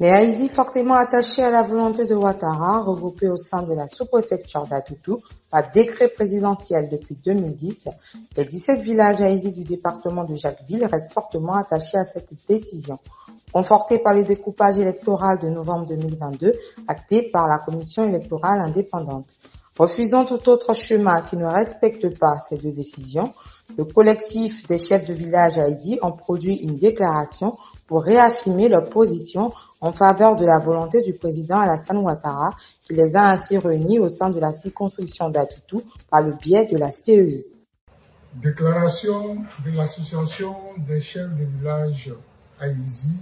Les Haïzis fortement attachés à la volonté de Ouattara, regroupés au sein de la sous-préfecture d'Atoutou par décret présidentiel depuis 2010, les 17 villages Haïzis du département de Jacquesville restent fortement attachés à cette décision, confortée par le découpage électoral de novembre 2022 acté par la commission électorale indépendante. Refusant tout autre chemin qui ne respecte pas ces deux décisions, le collectif des chefs de village Haïti ont produit une déclaration pour réaffirmer leur position en faveur de la volonté du président Alassane Ouattara, qui les a ainsi réunis au sein de la circonscription d'Atoutou par le biais de la CEI. Déclaration de l'association des chefs de village Haïti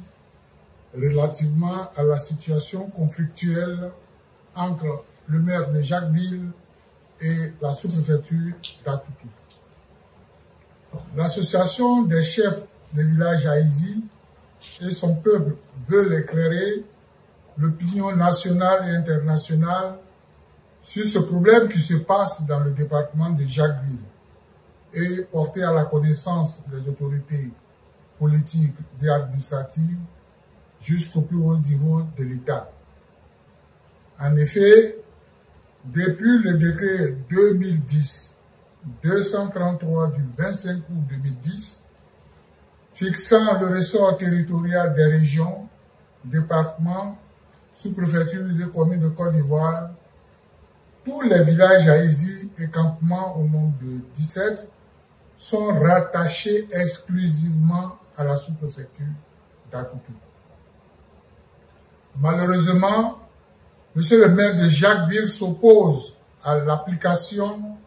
relativement à la situation conflictuelle entre le maire de Jacquesville et la sous-préfecture d'Atoutou. L'association des chefs de village Haïti et son peuple veulent éclairer l'opinion nationale et internationale sur ce problème qui se passe dans le département de Jacquesville et porter à la connaissance des autorités politiques et administratives jusqu'au plus haut niveau de l'État. En effet, depuis le décret 2010-233 du 25 août 2010, fixant le ressort territorial des régions, départements, sous-préfectures et communes de Côte d'Ivoire, tous les villages Haïti et campements au nombre de 17 sont rattachés exclusivement à la sous-préfecture d'Atoutou. Malheureusement, Monsieur le maire de Jacquesville s'oppose à l'application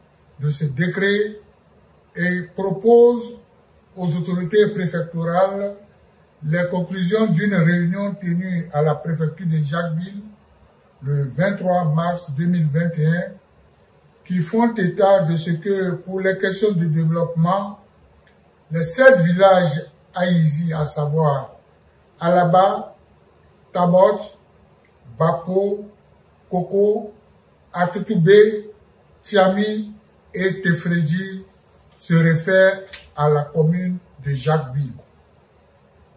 de ce décret et propose aux autorités préfectorales les conclusions d'une réunion tenue à la préfecture de Jacquesville le 23 mars 2021 qui font état de ce que pour les questions de développement, les 7 villages Haïti, à savoir Alaba, Tabot, Bapo, Koko, Atoutoubé, Tiami et Tefredji se réfèrent à la commune de Jacquesville.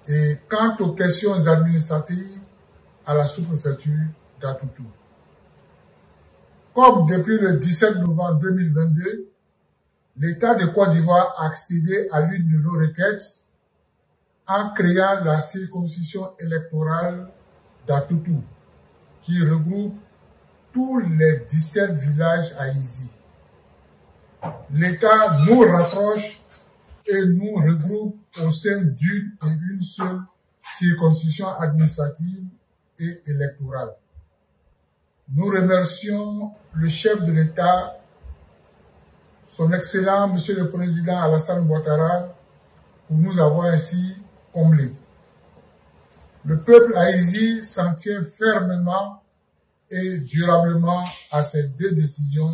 Et quant aux questions administratives, à la sous-préfecture d'Atoutou. Comme depuis le 17 novembre 2022, l'État de Côte d'Ivoire a accédé à l'une de nos requêtes en créant la circonscription électorale d'Atoutou, qui regroupe tous les 17 villages Haïti. L'État nous rapproche et nous regroupe au sein d'une et une seule circonscription administrative et électorale. Nous remercions le chef de l'État, son Excellent Monsieur le Président Alassane Ouattara, pour nous avoir ainsi comblés. Le peuple haïtien s'en tient fermement et durablement à ces deux décisions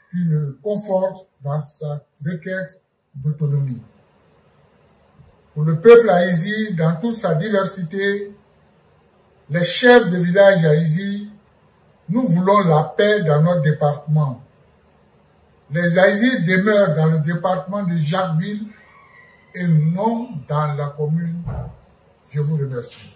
qui le confortent dans sa requête d'autonomie. Pour le peuple haïtien, dans toute sa diversité, les chefs de village haïtiens, nous voulons la paix dans notre département. Les Haïtiens demeurent dans le département de Jacquesville et non dans la commune. Je vous remercie.